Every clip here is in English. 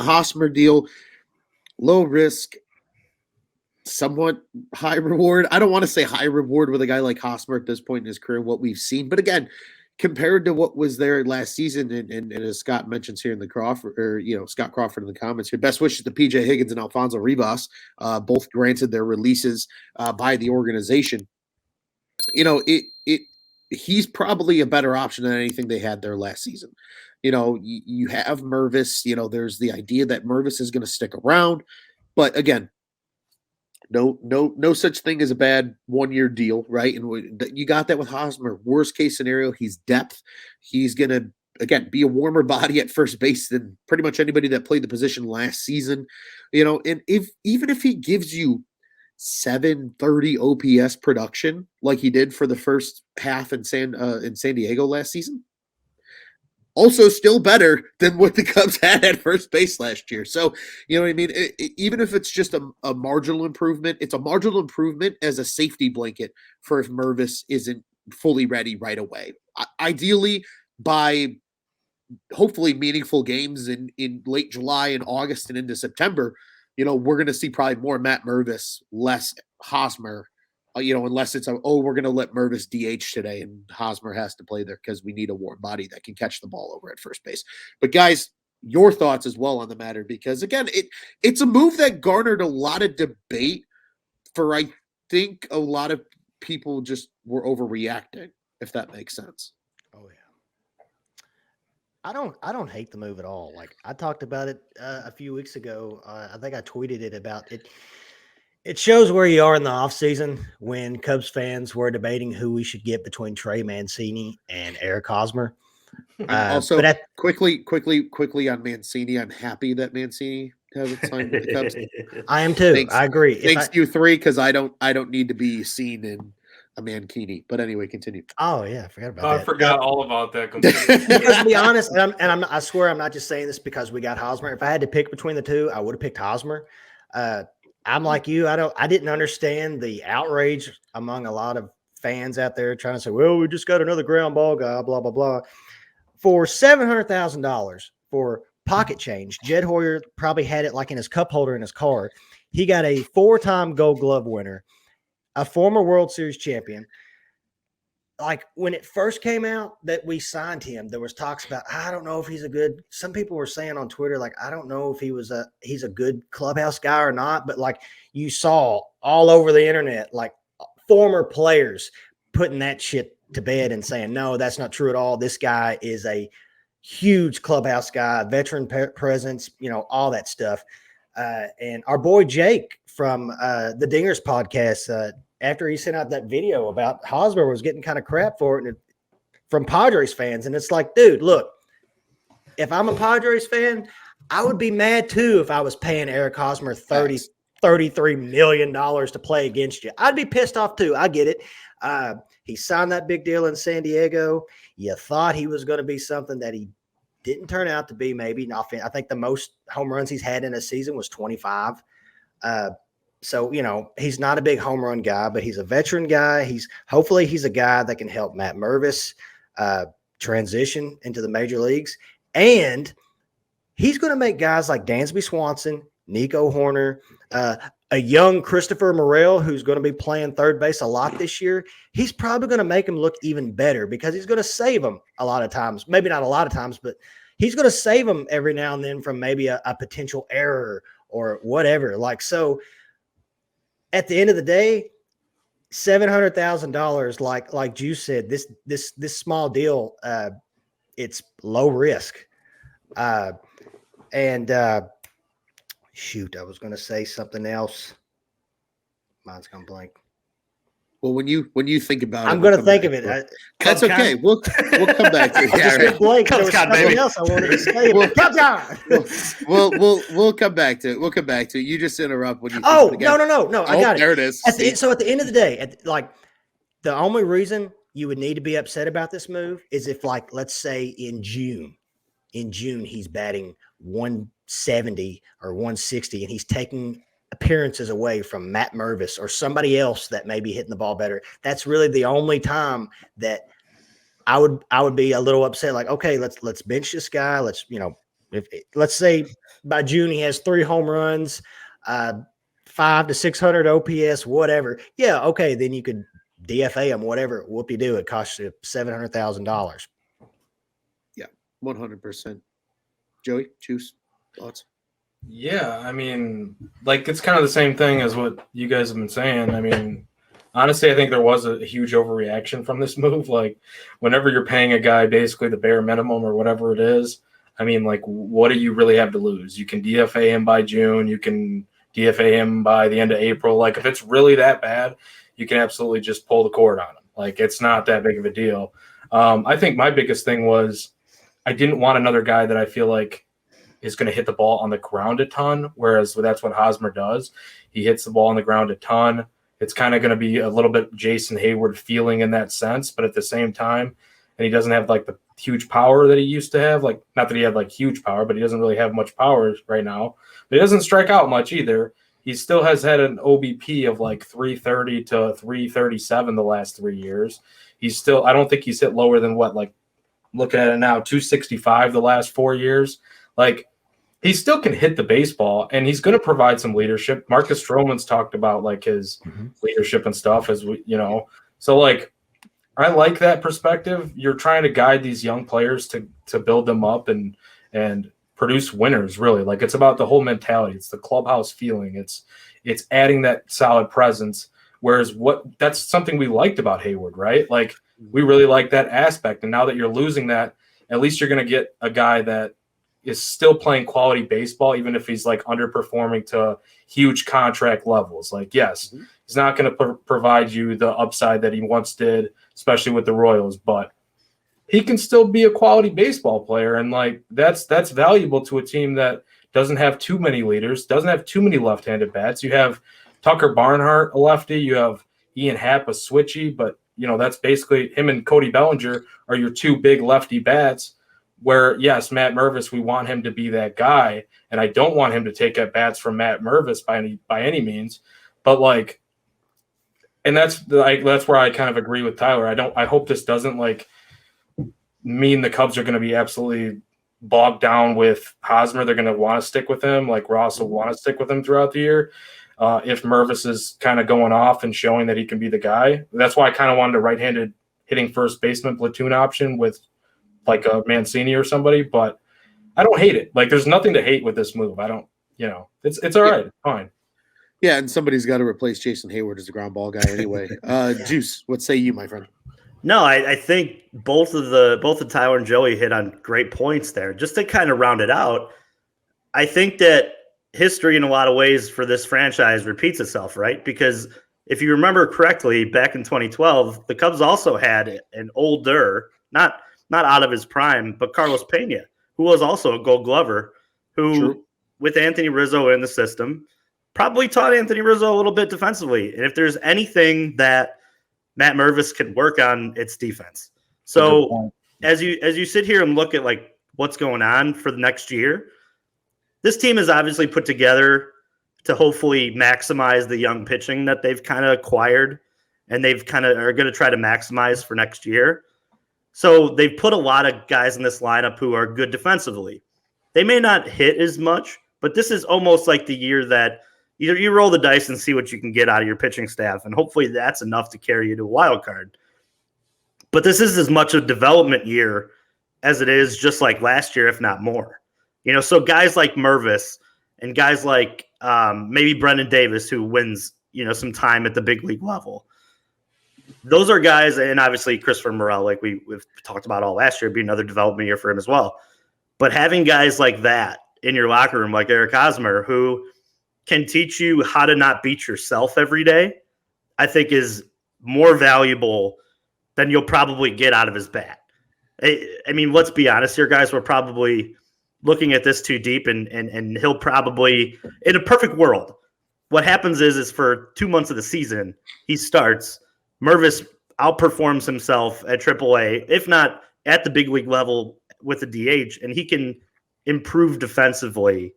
Hosmer deal, low risk, somewhat high reward. I don't want to say high reward with a guy like Hosmer at this point in his career, what we've seen. But again, compared to what was there last season, and as Scott mentions here in the Crawford, or Scott Crawford in the comments here, best wishes to PJ Higgins and Alfonso Rivas, both granted their releases by the organization. He's probably a better option than anything they had there last season. You have Mervis. There's the idea that Mervis is going to stick around, but again, no such thing as a bad 1-year deal, right? And you got that with Hosmer. Worst case scenario, he's depth. He's gonna again be a warmer body at first base than pretty much anybody that played the position last season. And even if he gives you 730 OPS production like he did for the first half in San Diego last season, also still better than what the Cubs had at first base last year. So, you know what I mean? Even if it's just a marginal improvement, it's a marginal improvement as a safety blanket for if Mervis isn't fully ready right away. Ideally, by hopefully meaningful games in late July and August and into September, we're going to see probably more Matt Mervis, less Hosmer. Unless it's we're going to let Mervis DH today and Hosmer has to play there because we need a warm body that can catch the ball over at first base. But guys, your thoughts as well on the matter, because again, it's a move that garnered a lot of debate for, I think, a lot of people just were overreacting, if that makes sense. Oh yeah. I don't hate the move at all. Like I talked about it a few weeks ago. I think I tweeted it about it. It shows where you are in the offseason when Cubs fans were debating who we should get between Trey Mancini and Eric Hosmer. Also, quickly on Mancini, I'm happy that Mancini hasn't signed with the Cubs. I am too. I agree. Thanks to you three, because I don't need to be seen in a Mancini. But anyway, continue. Oh yeah, I forgot about that. I forgot all about that completely. Because to be honest, I swear I'm not just saying this because we got Hosmer. If I had to pick between the two, I would have picked Hosmer. I'm like you. I didn't understand the outrage among a lot of fans out there trying to say, well, we just got another ground ball guy, blah, blah, blah. For $700,000 for pocket change, Jed Hoyer probably had it like in his cup holder in his car. He got a 4-time Gold Glove winner, a former World Series champion. Like when it first came out that we signed him, there was talks about, I don't know if he's a good, some people were saying on Twitter, like, I don't know if he's a good clubhouse guy or not, but like you saw all over the internet, like former players putting that shit to bed and saying, no, that's not true at all. This guy is a huge clubhouse guy, veteran presence, all that stuff. And our boy Jake from the Dingers podcast, after he sent out that video about Hosmer was getting kind of crap for it and from Padres fans. And it's like, dude, look, if I'm a Padres fan, I would be mad too if I was paying Eric Hosmer $33 million to play against you. I'd be pissed off too. I get it. He signed that big deal in San Diego. You thought he was going to be something that he didn't turn out to be, maybe. I think the most home runs he's had in a season was 25. So, he's not a big home run guy, but he's a veteran guy. Hopefully he's a guy that can help Matt Mervis transition into the major leagues. And he's going to make guys like Dansby Swanson, Nico Horner, a young Christopher Morel, who's going to be playing third base a lot this year. He's probably going to make him look even better because he's going to save him a lot of times. Maybe not a lot of times, but he's going to save him every now and then from maybe a potential error or whatever. Like, so at the end of the day, $700,000, like Juice said, this small deal, it's low risk. Shoot, I was going to say something else. Mine's gone blank. Well, when you think about it, I'm going to think of it. That's okay. We'll come back to it. I just went blank. There was something else I wanted to say. We'll come back to it. We'll come back to it. You just interrupt when you. No. I got it. There it is. So at the end of the day, the only reason you would need to be upset about this move is if, like, let's say in June he's batting 170 or 160, and he's taking appearances away from Matt Mervis or somebody else that may be hitting the ball better. That's really the only time that I would be a little upset. Like, okay, let's bench this guy. Let's, Let's say by June he has 3 home runs, 5 to 600 OPS, whatever. Yeah, okay, then you could DFA him, whatever. Whoop you do, it costs you $700,000. Yeah, 100%. Joey, Juice, thoughts? Yeah, I mean, like it's kind of the same thing as what you guys have been saying. I mean, honestly, I think there was a huge overreaction from this move. Like, whenever you're paying a guy basically the bare minimum or whatever it is, I mean, like, what do you really have to lose? You can DFA him by June. You can DFA him by the end of April. Like, if it's really that bad, you can absolutely just pull the cord on him. Like, it's not that big of a deal. I think my biggest thing was I didn't want another guy that I feel like is going to hit the ball on the ground a ton, whereas that's what Hosmer does. He hits the ball on the ground a ton. It's kind of going to be a little bit Jason Hayward feeling in that sense, but at the same time, and he doesn't have like the huge power that he used to have. Like, not that he had like huge power, but he doesn't really have much power right now. But he doesn't strike out much either. He still has had an OBP of like 330 to 337 the last 3 years. He's still, I don't think he's hit lower than what, like, looking at it now, 265 the last 4 years. Like, he still can hit the baseball, and he's going to provide some leadership. Marcus Stroman's talked about like his leadership and stuff, as we, so like, I like that perspective. You're trying to guide these young players to build them up and produce winners. Really, like, it's about the whole mentality. It's the clubhouse feeling. It's adding that solid presence. Whereas that's something we liked about Hayward, right? Like, we really like that aspect. And now that you're losing that, at least you're going to get a guy that is still playing quality baseball, even if he's like underperforming to huge contract levels. Like, yes, he's not going to provide you the upside that he once did, especially with the Royals, but he can still be a quality baseball player. And like, that's valuable to a team that doesn't have too many leaders, doesn't have too many left-handed bats. You have Tucker Barnhart, a lefty. You have Ian Happ, a switchy, but that's basically him, and Cody Bellinger are your 2 big lefty bats. Where, yes, Matt Mervis, we want him to be that guy, and I don't want him to take at bats from Matt Mervis by any means, but like, and that's where I kind of agree with Tyler. I hope this doesn't like mean the Cubs are going to be absolutely bogged down with Hosmer. They're going to want to stick with him, like Ross will want to stick with him throughout the year. If Mervis is kind of going off and showing that he can be the guy, that's why I kind of wanted a right-handed hitting first baseman platoon option with like a Mancini or somebody, but I don't hate it. Like, there's nothing to hate with this move. I don't, it's all right. It's fine. Yeah, and somebody's got to replace Jason Hayward as a ground ball guy anyway. Juice, what say you, my friend? No, I think both of Tyler and Joey hit on great points there. Just to kind of round it out, I think that history in a lot of ways for this franchise repeats itself, right? Because if you remember correctly, back in 2012, the Cubs also had an older, not out of his prime, but Carlos Pena, who was also a Gold Glover, who, with Anthony Rizzo in the system, probably taught Anthony Rizzo a little bit defensively. And if there's anything that Matt Mervis can work on, it's defense. So as you sit here and look at like what's going on for the next year, this team is obviously put together to hopefully maximize the young pitching that they've kind of acquired, and they've kind of are going to try to maximize for next year. So they've put a lot of guys in this lineup who are good defensively. They may not hit as much, but this is almost like the year that either you roll the dice and see what you can get out of your pitching staff, and hopefully that's enough to carry you to a wild card. But this is as much a development year as it is just like last year, if not more. So guys like Mervis and guys like maybe Brendan Davis, who wins, some time at the big league level. Those are guys, and obviously Christopher Morel, like we've talked about all last year, be another development year for him as well. But having guys like that in your locker room, like Eric Hosmer, who can teach you how to not beat yourself every day, I think is more valuable than you'll probably get out of his bat. I mean, let's be honest here, guys. We're probably looking at this too deep, and he'll probably, in a perfect world, what happens is for 2 months of the season, he starts – Mervis outperforms himself at AAA, if not at the big league level with the DH, and he can improve defensively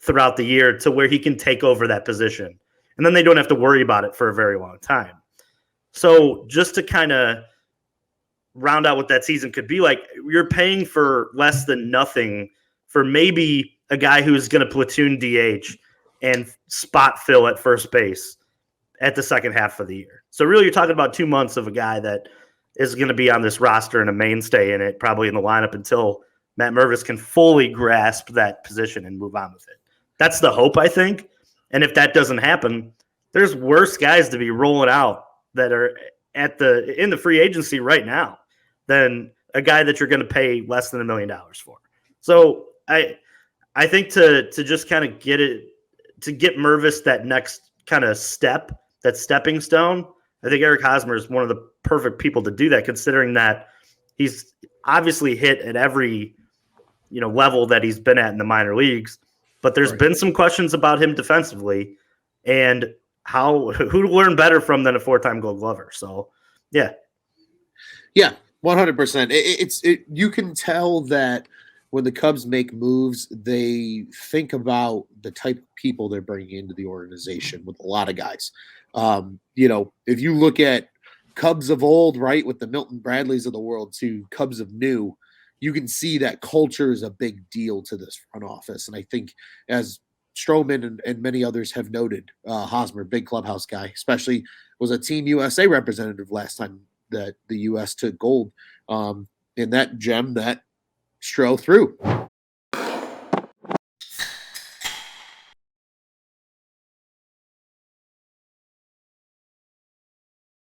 throughout the year to where he can take over that position. And then they don't have to worry about it for a very long time. So just to kind of round out what that season could be like, you're paying for less than nothing for maybe a guy who's going to platoon DH and spot fill at first base at the second half of the year. So really, you're talking about 2 months of a guy that is going to be on this roster and a mainstay in it, probably in the lineup until Matt Mervis can fully grasp that position and move on with it. That's the hope, I think. And if that doesn't happen, there's worse guys to be rolling out that are in the free agency right now than a guy that you're going to pay less than $1 million for. So I think to just kind of get Mervis that next kind of step, that stepping stone, I think Eric Hosmer is one of the perfect people to do that, considering that he's obviously hit at every level that he's been at in the minor leagues. But there's been some questions about him defensively, and who to learn better from than a 4-time Gold Glover. So, yeah, 100%. You can tell that when the Cubs make moves, they think about the type of people they're bringing into the organization with a lot of guys. If you look at Cubs of old, right, with the Milton Bradleys of the world to Cubs of new, you can see that culture is a big deal to this front office. And I think, as Stroman and many others have noted, Hosmer, big clubhouse guy, especially was a Team USA representative last time that the U.S. took gold. And that gem that Stro threw.